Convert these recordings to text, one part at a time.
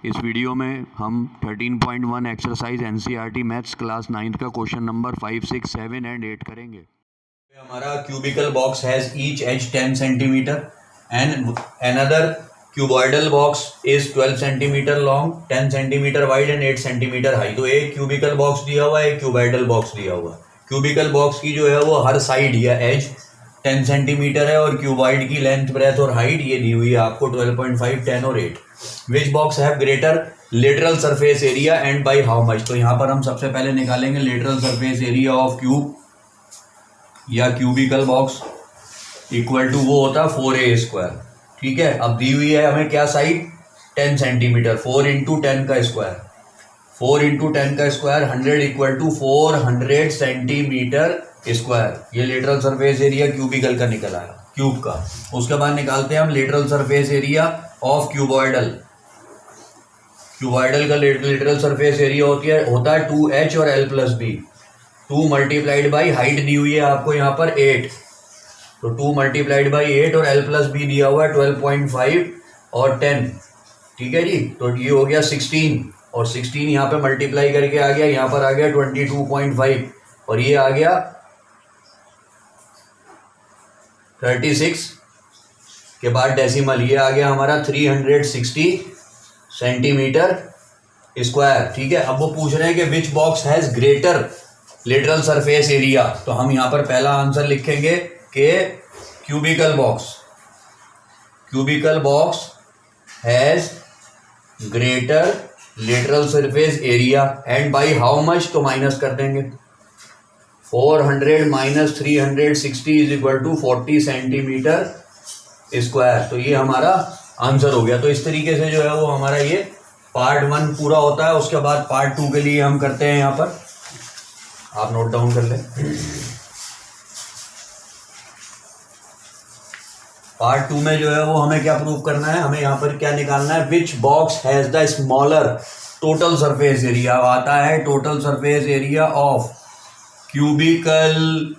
इस वीडियो में हम 13.1 exercise NCERT maths class 9th का क्वेश्चन नंबर 5, 6, 7 एंड 8 करेंगे। हमारा cubical box has each edge 10 centimetre and another cuboidal box is 12 centimetre long, 10 centimetre wide and 8 centimetre high. तो एक cubical box दिया हुआ है, एक क्यूबॉइडल बॉक्स दिया हुआ है। क्यूबिकल बॉक्स की जो है वो हर साइड या एज 10 सेंटीमीटर है और क्यूबॉइड की लेंथ, ब्रेथ और हाइट ये दी हुई है आपको 12.5, 10 और 8। Which box have greater lateral surface area and by how much. तो यहाँ पर हम सबसे पहले निकालेंगे lateral surface area of cube या क्यूबिकल बॉक्स इक्वल टू वो होता है 4a स्क्वायर। ठीक है, अब दी हुई है हमें क्या साइड 10 सेंटीमीटर, 4 इंटू 10 का स्क्वायर, 4 इंटू 10 का square 100 equal to 400 centimetre square. ये लेटरल सरफेस एरिया क्यूबिकल का निकल आया, क्यूब का। उसके बाद निकालते हैं हम lateral surface area of cuboidal. Cuboidal का लेटरल सरफेस एरिया होता है 2h और l plus B. 2 multiplied by height दी हुई है आपको यहाँ पर 8, तो 2 मल्टीप्लाइड बाई 8 और l प्लस बी दिया हुआ है 12.5 और 10। ठीक है जी, तो ये हो गया 16 और 16 यहाँ पे मल्टीप्लाई करके आ गया, यहाँ पर आ गया 22.5 और ये आ गया 36 के बाद डेसिमल, ये आ गया हमारा 360 सेंटीमीटर स्क्वायर। ठीक है, अब वो पूछ रहे हैं कि which box has greater lateral surface area. तो हम यहाँ पर पहला आंसर लिखेंगे कि cubical box has greater lateral surface area and by how much, तो माइनस कर देंगे। 400 minus 360 is equal to 40 centimetre square. तो ये हमारा आंसर हो गया। तो इस तरीके से जो है वो हमारा ये पार्ट 1 पूरा होता है। उसके बाद पार्ट 2 के लिए हम करते हैं, यहाँ पर आप नोट डाउन कर लें। पार्ट 2 में जो है वो हमें क्या प्रूव करना है, हमें यहाँ पर क्या निकालना है, which box has the smaller total surface area. आता है total surface area of cubical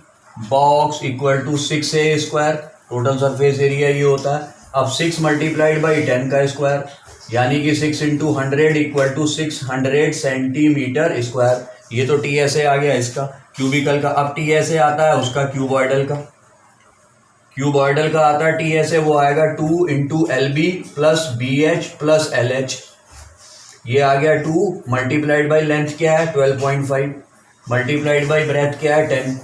box equal to 6a square. Total surface area ये होता है। अब 6 मल्टीप्लाइड बाई 10 का स्क्वायर, यानी कि 6 into 100 equal to 600 centimetre square. ये तो TSA आ गया इसका क्यूबिकल का। अब TSA आता है उसका क्यूबॉइडल का। क्यूबॉइडल का आता है TSA, वो आएगा 2 into LB plus BH plus LH। ये आ गया 2 मल्टीप्लाइड बाई लेंथ क्या है 12.5 मल्टीप्लाइड बाई ब्रेथ क्या है 10।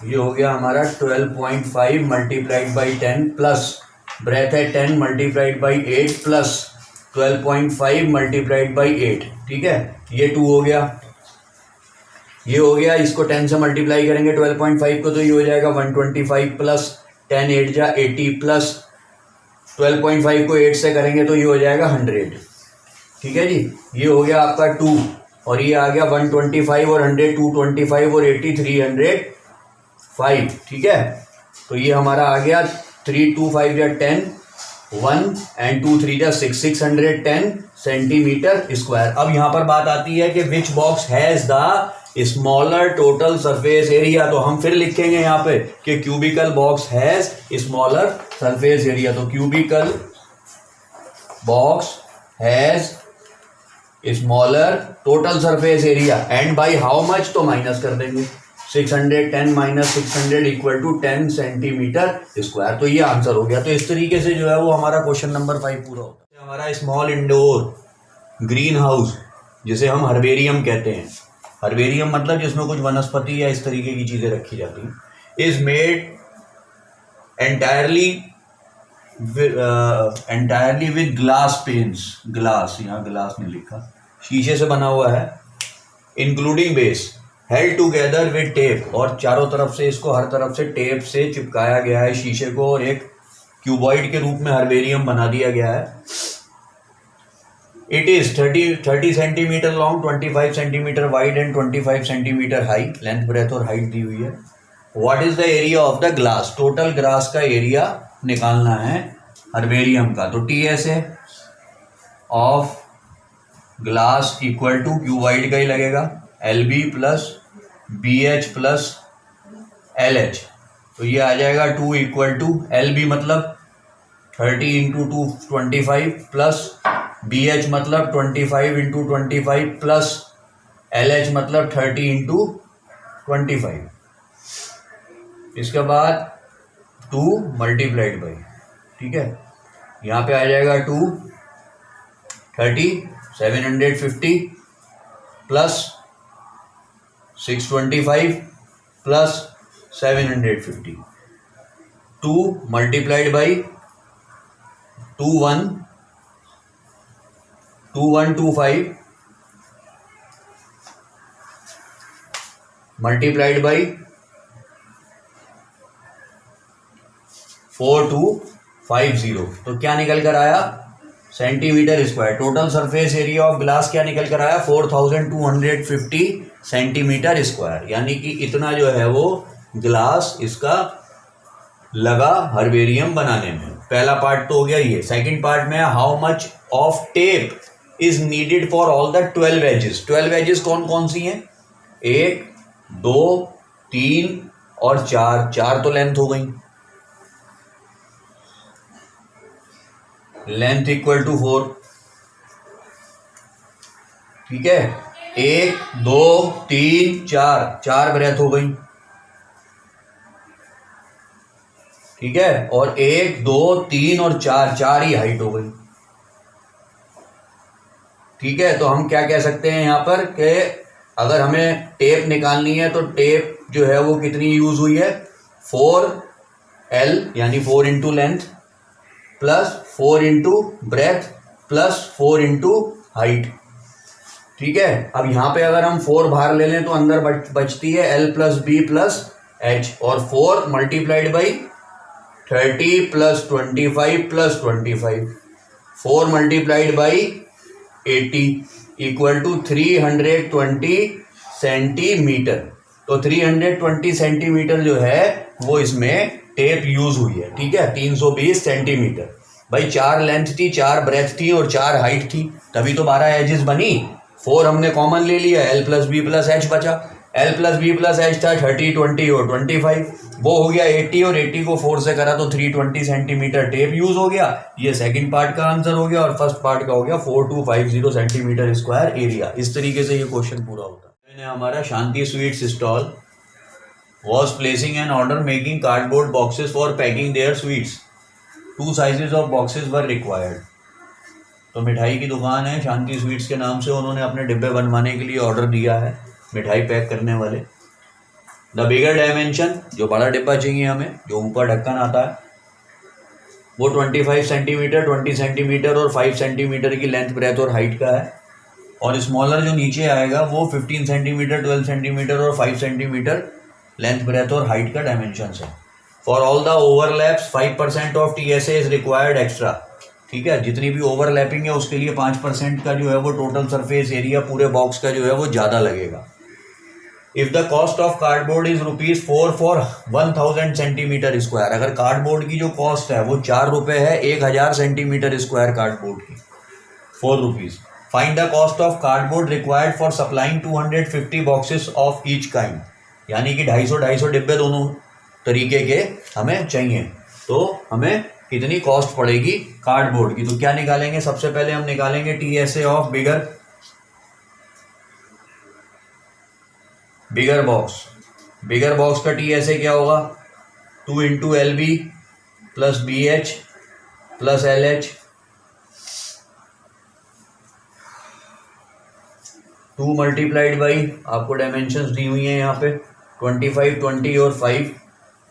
ये हो गया हमारा 12.5 मल्टीप्लाइड बाई 10 प्लस ब्रेथ है 10 multiplied by 8 plus 12.5 multiplied by 8। ठीक है, ये 2 हो गया, ये हो गया। इसको 10 से मल्टीप्लाई करेंगे 12.5 को, तो ये हो जाएगा 125 प्लस 10 8 जा 80 प्लस 12.5 को 8 से करेंगे तो ये हो जाएगा 100। ठीक है जी, ये हो गया आपका 2 और ये आ गया 125 और 100, 225 और 80 305। ठीक है, तो ये हमारा आ गया 3 2 5 या 10 1 एंड 2 3 जा 6 610 सेंटीमीटर स्क्वायर। अब यहाँ पर बात आती है कि which box has the smaller total surface area. तो हम फिर लिखेंगे यहाँ पे कि cubical box has smaller surface area. तो cubical box has smaller total surface area and by how much, तो माइनस कर देंगे। 610 minus 600 equal to 10 centimetre square. तो ये आंसर हो गया। तो इस तरीके से जो है वो हमारा क्वेश्चन नंबर 5 पूरा होता है। हमारा स्मॉल इंडोर ग्रीन हाउस, जिसे हम हर्बेरियम कहते हैं। हर्बेरियम मतलब जिसमें कुछ वनस्पति या इस तरीके की चीजें रखी जाती हैं, is made entirely with glass panes. Glass, यहाँ ग्लास नहीं लिखा, शीशे से बना हुआ है। Including base held together with tape, और चारों तरफ से इसको हर तरफ से टेप से चिपकाया गया है शीशे को, और एक क्यूबॉइड के रूप में हर्बेरियम बना दिया गया है। It is 30 centimetre long, 25 centimetre wide and 25 centimetre high. Length, breadth और हाइट दी हुई है। What is the area of the glass. Total glass का एरिया निकालना है हर्बेरियम का। तो TSA of glass equal to cuboid का ही लगेगा, LB plus BH plus LH। तो ये आ जाएगा 2 इक्वल टू LB मतलब 30 इंटू 2 25 प्लस BH मतलब 25 इंटू 25 प्लस LH मतलब 30 इंटू 25। इसके बाद 2 मल्टीप्लाइड बाई, ठीक है, यहाँ पे आ जाएगा 2 30 750 plus 625 plus 750, 2 multiplied by 2125 multiplied by 4250। तो क्या निकल कर आया? Centimetre square. Total surface area of glass क्या निकल कर आया? 4250 सेंटीमीटर स्क्वायर। यानी कि इतना जो है वो ग्लास इसका लगा हर्बेरियम बनाने में। पहला पार्ट तो हो गया ये। सेकंड पार्ट में how much of tape is needed for all the 12 edges. 12 edges कौन कौन सी हैं? 1 2 3 और 4। 4 तो लेंथ हो गई, लेंथ इक्वल टू 4, ठीक है। 1 2 3 4, 4 ब्रेथ हो गई, ठीक है। और 1 2 3 और 4, 4 ही हाइट हो गई, ठीक है। तो हम क्या कह सकते हैं यहाँ पर कि अगर हमें टेप निकालनी है तो टेप जो है वो कितनी यूज हुई है? 4L यानी 4 into length plus 4 into breadth plus 4 into height, ठीक है। अब यहाँ पे अगर हम 4 बाहर ले लें तो अंदर बचती है L plus B plus H, और 4 multiplied by 30 plus 25 plus 25, 4 multiplied by 80 equal to 320 centimetre. तो 320 सेंटीमीटर जो है वो इसमें टेप यूज हुई है, ठीक है। 320 सेंटीमीटर। भाई 4 लेंथ थी, 4 ब्रेथ थी और 4 हाइट थी, तभी तो 12 एजेस बनी। 4 हमने कॉमन ले लिया, L plus B plus H बचा। L plus B plus H था 30 20 और 25, वो हो गया 80, और 80 को 4 से करा तो 320 सेंटीमीटर टेप यूज हो गया। ये सेकंड पार्ट का आंसर हो गया, और फर्स्ट पार्ट का हो गया 4250 सेंटीमीटर स्क्वायर एरिया। इस तरीके से ये क्वेश्चन पूरा होता है। मैंने हमारा Shanti sweets stall was placing an order making cardboard boxes for packing their sweets. 2 sizes of boxes were required. तो मिठाई की दुकान है शांति स्वीट्स के नाम से, उन्होंने अपने डिब्बे बनवाने के लिए ऑर्डर दिया है, मिठाई पैक करने वाले। द बिगर डायमेंशन, जो बड़ा डिब्बा चाहिए हमें, जो ऊपर ढक्कन आता है, वो 25 सेंटीमीटर 20 सेंटीमीटर और 5 सेंटीमीटर की लेंथ ब्रेथ और हाइट का है। और स्मॉलर जो नीचे आएगा वो 15 सेंटीमीटर 12 सेंटीमीटर और 5 सेंटीमीटर लेंथ ब्रेथ और हाइट का डायमेंशन है। For all the overlaps 5% of TSA is required extra, ठीक है। जितनी भी ओवरलैपिंग है उसके लिए 5% का जो है वो टोटल सरफेस एरिया पूरे बॉक्स का जो है वो ज़्यादा लगेगा। If the cost of cardboard is ₹4 for 1000 centimetre square, अगर कार्डबोर्ड की जो कॉस्ट है वो 4 रुपये है 1000 सेंटीमीटर स्क्वायर कार्डबोर्ड की, ₹4। Find the cost of cardboard required for supplying 250 boxes of each kind, यानी कि 250 डिब्बे दोनों तरीके के हमें चाहिए, तो हमें कितनी कॉस्ट पड़ेगी कार्डबोर्ड की। तो क्या निकालेंगे? सबसे पहले हम निकालेंगे TSA of bigger box. Bigger box का TSA क्या होगा? 2 into LB plus BH plus LH, 2 multiplied by, आपको डायमेंशंस दी हुई हैं यहाँ पे 25 20 और 5,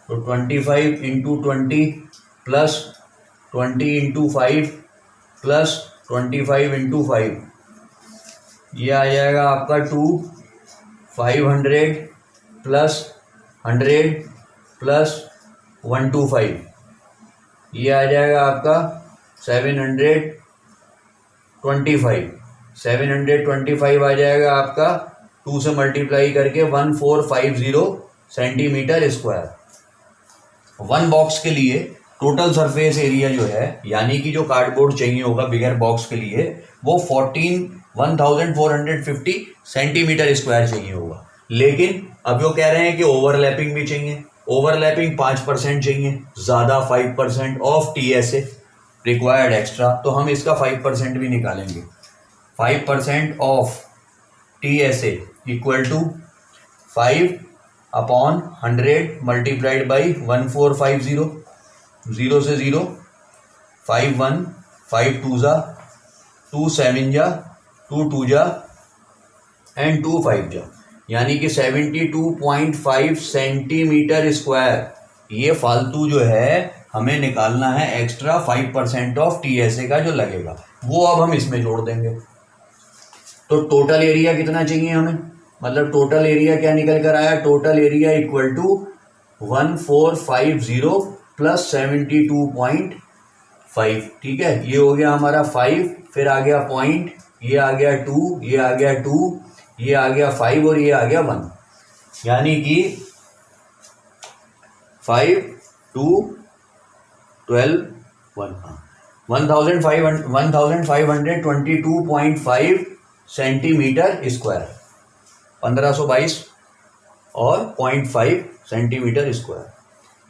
तो 25 into 20 plus 20 into 5 plus 25 into 5, ये आ जाएगा आपका 500 प्लस 100 प्लस 125, ये आ जाएगा आपका 725 आ जाएगा आपका 2 से मल्टीप्लाई करके 1450 सेंटीमीटर स्क्वायर। 1 बॉक्स के लिए टोटल सरफेस एरिया जो है, यानी कि जो कार्डबोर्ड चाहिए होगा बिगर बॉक्स के लिए, वो 1450 सेंटीमीटर स्क्वायर चाहिए होगा। लेकिन अब वो कह रहे हैं कि ओवरलैपिंग भी चाहिए, ओवरलैपिंग 5% चाहिए, ज़्यादा 5% ऑफ TSA। रिक्वायर्ड एक्स्ट्रा, तो हम इसका 5% भी निकालेंगे। 5% of TSA equal to 5/100 multiplied by 1450, 0 से 0, 5 1 5 2 जा 2 7 जा 2 2 जा एंड 2 5 जा, यानी कि 72.5 सेंटीमीटर स्क्वायर। ये फालतू जो है हमें निकालना है एक्स्ट्रा 5% ऑफ TSA का जो लगेगा, वो अब हम इसमें जोड़ देंगे। तो टोटल एरिया कितना चाहिए हमें, मतलब टोटल एरिया क्या निकल कर आया, total area equal to 1450 plus 72.5, ठीक है। ये हो गया हमारा 5, फिर आ गया पॉइंट, ये आ गया 2, ये आ गया 2, ये आ गया 5 और ये आ गया 1, यानी कि 5 2 12 1 1522.5 सेंटीमीटर स्क्वायर, 1522 और 0.5 सेंटीमीटर स्क्वायर।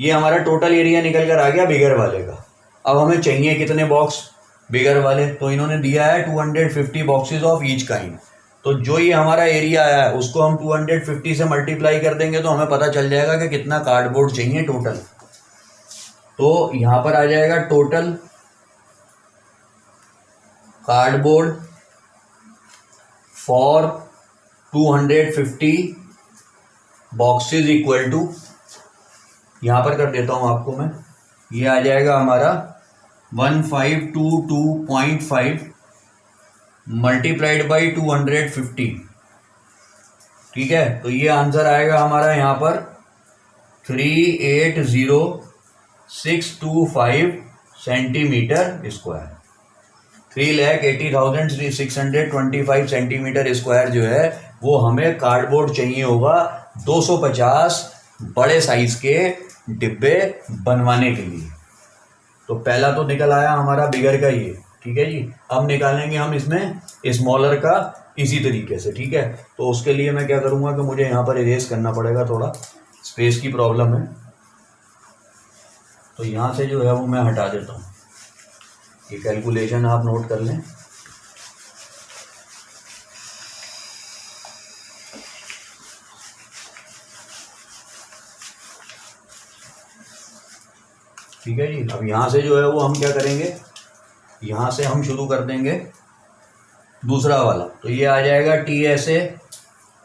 ये हमारा टोटल एरिया निकल कर आ गया बिगर वाले का। अब हमें चाहिए कितने बॉक्स बिगर वाले, तो इन्होंने दिया है 250 बॉक्सेस ऑफ ईच काइंड। तो जो ये हमारा एरिया है उसको हम 250 से मल्टीप्लाई कर देंगे तो हमें पता चल जाएगा कि कितना कार्डबोर्ड चाहिए टोटल। तो यहाँ पर आ जाएगा total cardboard for 250 boxes equal to, यहाँ पर कर देता हूँ आपको मैं, ये आ जाएगा हमारा 1522.5 मल्टीप्लाइड बाई 250, ठीक है। तो ये आंसर आएगा हमारा यहाँ पर 380,625 सेंटीमीटर स्क्वायर। 3,80,625 सेंटीमीटर स्क्वायर जो है वो हमें कार्डबोर्ड चाहिए होगा 250 बड़े साइज के डिब्बे बनवाने के लिए। तो पहला तो निकल आया हमारा बिगर का ये, ठीक है जी। अब निकालेंगे हम इसमें स्मॉलर का इसी तरीके से, ठीक है। तो उसके लिए मैं क्या करूँगा कि मुझे यहाँ पर इरेज करना पड़ेगा, थोड़ा स्पेस की प्रॉब्लम है, तो यहाँ से जो है वो मैं हटा देता हूँ। ये कैलकुलेशन आप नोट कर लें। ठीक है जी। अब यहाँ से जो है वो हम क्या करेंगे, यहाँ से हम शुरू कर देंगे दूसरा वाला। तो ये आ जाएगा TSA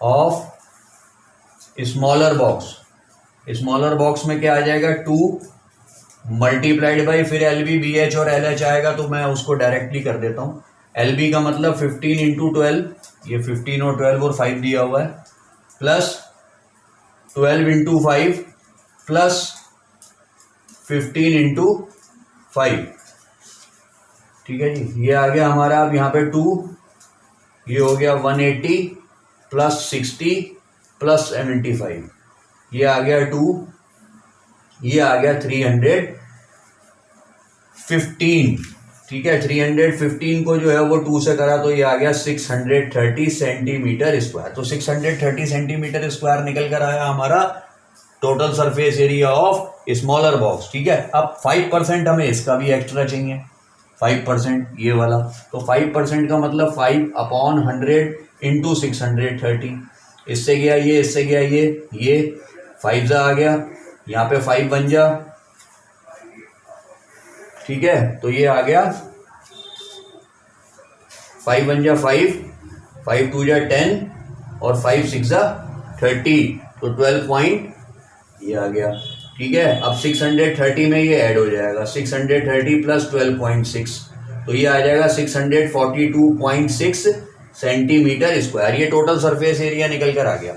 of smaller box. Smaller box में क्या आ जाएगा 2 मल्टीप्लाइड बाई, फिर LB BH और LH आएगा, तो मैं उसको डायरेक्टली कर देता हूँ। LB का मतलब 15 इंटू 12, ये 15 और 12 और 5 दिया हुआ है, प्लस 12 इंटू 5 प्लस 15 इंटू 5, ठीक है जी। ये आ गया हमारा अब यहाँ पे 2, ये हो गया 180 प्लस 60 प्लस 75, ये आ गया 2, ये आ गया 315, ठीक है। 315 को जो है वो 2 से करा तो ये आ गया 630 सेंटीमीटर स्क्वायर। तो 630 सेंटीमीटर स्क्वायर निकल कर आया हमारा total surface area of smaller box, ठीक है। अब 5% हमें इसका भी एक्स्ट्रा चाहिए, 5% ये वाला। तो 5% का मतलब 5/100 इंटू 630, इससे गया ये, इससे गया ये 5 जा आ गया, यहाँ पे 5 बन जा, ठीक है। तो ये आ गया 5 बन जा 5, 5 2 जा 10 और 5 6 जा 30, तो 12 पॉइंट ये आ गया, ठीक है। अब 630 में ये ऐड हो जाएगा, 630 प्लस 12.6, तो ये आ जाएगा 642.6 सेंटीमीटर स्क्वायर। ये टोटल सरफेस एरिया निकल कर आ गया,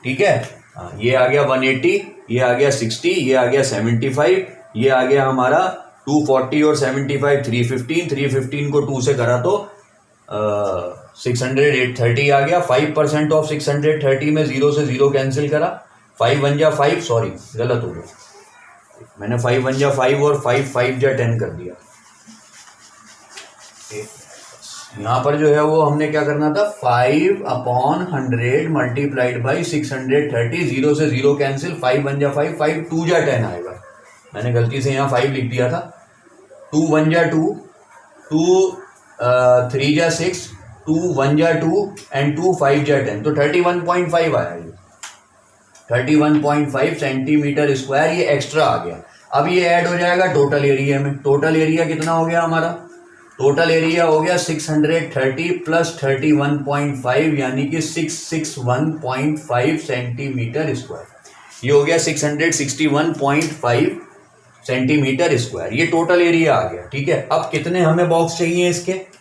ठीक है। ये आ गया 180, ये आ गया 60, ये आ गया 75, ये आ गया हमारा 240 और 75 315, 315 को 2 से करा तो 630 आ गया। 5% ऑफ 630 में 0 से 0 कैंसिल करा, 5 1 जा 5, सॉरी गलत हो गया, मैंने 5 1 जा 5 और 5 5 जा 10 कर दिया। यहाँ पर जो है वो हमने क्या करना था, 5/100 मल्टीप्लाइड बाई 630, 0 से 0 कैंसिल, 5 1 जा 5, 5 2 जा 10 आएगा। मैंने गलती से यहाँ 5 लिख दिया था, 2 1 जा 2, 2 3 जा 6, 2 1 जा 2 एंड 2 5 जा 10, तो 31.5 आया ये 31.5 सेंटीमीटर स्क्वायर, ये एक्स्ट्रा आ गया। अब ये ऐड हो जाएगा टोटल एरिया में। टोटल एरिया कितना हो गया हमारा? टोटल एरिया हो गया 630 प्लस 31.5 यानी कि 661.5 सेंटीमीटर स्क्वायर। ये हो गया 661.5 सेंटीमीटर स्क्वायर, ये टोटल एरिया आ गया। ठीक है, अब कितने हमें बॉक्स चाहिए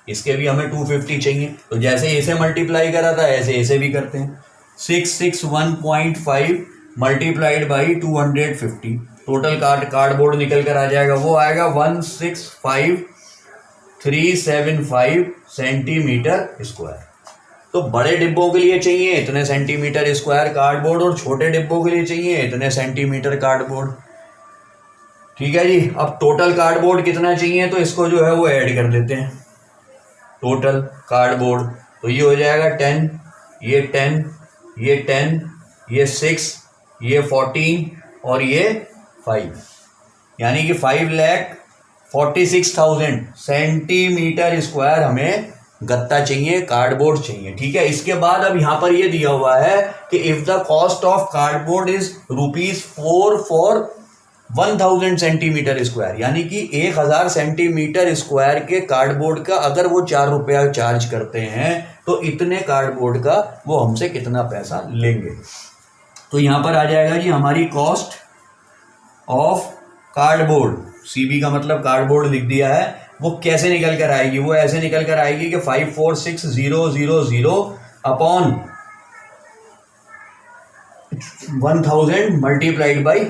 इसके भी हमें 250 चाहिए, तो जैसे इसे मल्टीप्लाई करा था ऐसे इसे भी करते हैं। 661.5 मल्टीप्लाइड बाई 250, टोटल कार्डबोर्ड निकल कर आ जाएगा, वो आएगा 165,375 सेंटीमीटर स्क्वायर। तो बड़े डिब्बों के लिए चाहिए इतने सेंटीमीटर स्क्वायर कार्डबोर्ड और छोटे डिब्बों के लिए चाहिए इतने सेंटीमीटर कार्डबोर्ड। ठीक है जी, अब टोटल कार्डबोर्ड कितना चाहिए तो इसको जो है वो ऐड कर देते हैं। टोटल कार्डबोर्ड तो ये हो जाएगा 10, ये 10, ये 10, ये 6, ये 14 और ये 5, यानी कि 5,46,000 सेंटीमीटर स्क्वायर हमें गत्ता चाहिए, कार्डबोर्ड चाहिए। ठीक है, इसके बाद अब यहाँ पर ये दिया हुआ है कि if the cost of cardboard is ₹4 for 1000 centimetre square, यानी कि 1000 सेंटीमीटर स्क्वायर के कार्डबोर्ड का अगर वो 4 रुपया चार्ज करते हैं तो इतने कार्डबोर्ड का वो हमसे कितना पैसा लेंगे। तो यहाँ पर आ जाएगा जी हमारी कॉस्ट ऑफ कार्डबोर्ड, सीबी का मतलब कार्डबोर्ड लिख दिया है, वो कैसे निकल कर आएगी? वो ऐसे निकल कर आएगी कि 546,000 अपॉन 1000 मल्टीप्लाइड बाई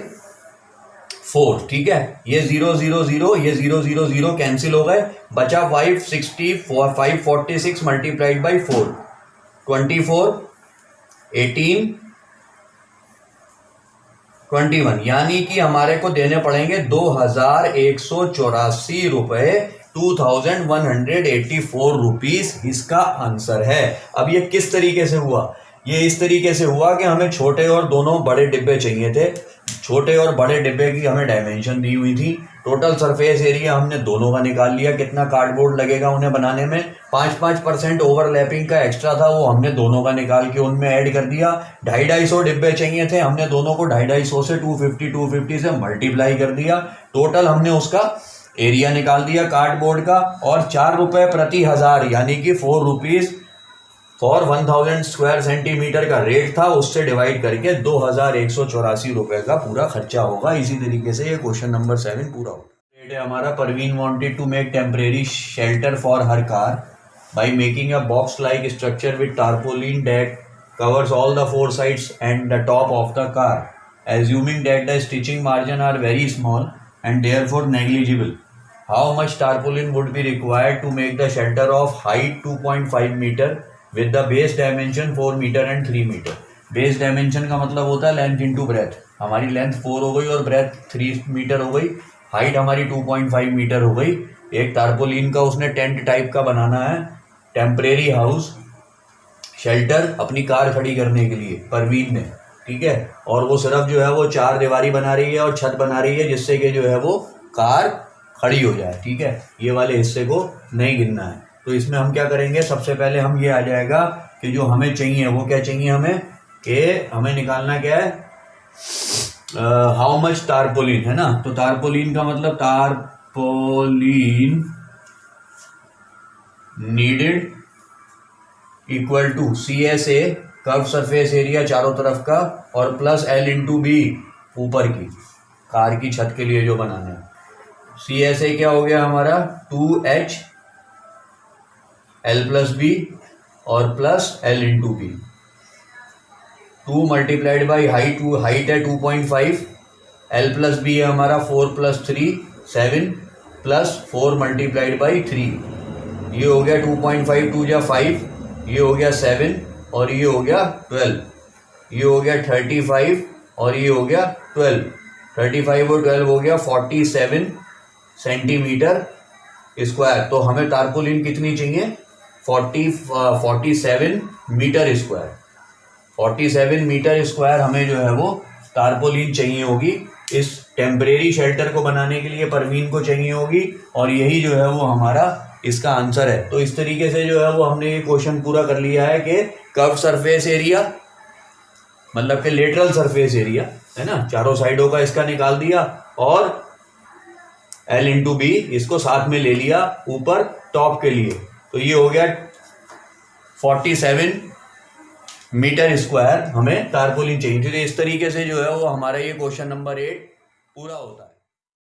4। ठीक है, ये 000 ये 000 कैंसिल हो गए, बचा 546 मल्टीप्लाइड बाई 4, 24, 18, 21, यानी कि हमारे को देने पड़ेंगे 2,184 रुपए, 2,184 रुपीज इसका आंसर है। अब ये किस तरीके से हुआ? ये इस तरीके से हुआ कि हमें छोटे और दोनों बड़े डिब्बे चाहिए थे। छोटे और बड़े डिब्बे की हमें डायमेंशन दी हुई थी, टोटल सरफेस एरिया हमने दोनों का निकाल लिया, कितना कार्डबोर्ड लगेगा उन्हें बनाने में, 5% ओवरलैपिंग का एक्स्ट्रा था वो हमने दोनों का निकाल के उनमें ऐड कर दिया। 250 डिब्बे चाहिए थे, हमने दोनों को 250 से 250 से मल्टीप्लाई कर दिया, टोटल हमने उसका एरिया निकाल दिया कार्डबोर्ड का, और 4 रुपये प्रति हजार यानी कि 4 रुपीज फॉर 1000 स्क्वायर सेंटीमीटर का रेट था, उससे डिवाइड करके 2,184 रुपए का पूरा खर्चा होगा। इसी तरीके से ये क्वेश्चन नंबर 7 पूरा होगा। रेट है हमारा, Parveen wanted to make temporary shelter for her car by making a box like structure with tarpaulin that covers all the 4 sides and the top of the car, assuming that the stitching margin are very small and therefore negligible. How much tarpaulin would be required to make the shelter of height 2.5 meter with the base dimension 4 meter and 3 meter? Base dimension का मतलब होता है length into breadth. हमारी length 4 हो गई और breath 3 metre हो गई, हाइट हमारी 2.5 मीटर हो गई। एक टारपोलिन का उसने टेंट टाइप का बनाना है, टेम्परेरी हाउस शेल्टर अपनी कार खड़ी करने के लिए परवीन ने। ठीक है, और वो सिर्फ जो है वो 4 दीवारी बना रही है और छत बना रही है जिससे कि जो है वो कार खड़ी हो जाए। ठीक है, ये वाले हिस्से को नहीं गिनना है। तो इसमें हम क्या करेंगे, सबसे पहले हम ये आ जाएगा कि जो हमें चाहिए वो क्या चाहिए हमें, कि हमें निकालना क्या है, हाउ मच टारपोलिन, है ना। तो टारपोलिन का मतलब tarpaulin needed equal to CSA curve surface area चारों तरफ का, और प्लस L इंटू बी ऊपर की कार की छत के लिए जो बनाना है। CSA क्या हो गया हमारा 2H L प्लस बी और plus L into B. 2 multiplied by height है 2.5, L प्लस बी है हमारा 4 प्लस 3 7 प्लस 4 मल्टीप्लाइड बाई 3, ये हो गया 2.5, 2 जा 5, ये हो गया 7 और ये हो गया 12, ये हो गया 35 और ये हो गया 12, 35 और 12 हो गया 47 सेंटीमीटर स्क्वायर। तो हमें टारपोलिन कितनी चाहिए, 47 मीटर स्क्वायर। 47 मीटर स्क्वायर हमें जो है वो टारपोलिन चाहिए होगी इस टेम्परेरी शेल्टर को बनाने के लिए परवीन को चाहिए होगी, और यही जो है वो हमारा इसका आंसर है। तो इस तरीके से जो है वो हमने ये क्वेश्चन पूरा कर लिया है कि कर्व सरफेस एरिया मतलब कि लेटरल सरफेस एरिया है ना, चारों साइडों का इसका निकाल दिया, और L इंटू बी इसको साथ में ले लिया ऊपर टॉप के लिए। तो ये हो गया 47 मीटर स्क्वायर हमें तारपोलिन चाहिए। तो इस तरीके से जो है वो हमारा ये क्वेश्चन नंबर 8 पूरा होता है।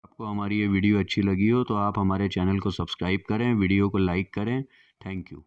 आपको हमारी ये वीडियो अच्छी लगी हो तो आप हमारे चैनल को सब्सक्राइब करें, वीडियो को लाइक करें। Thank you.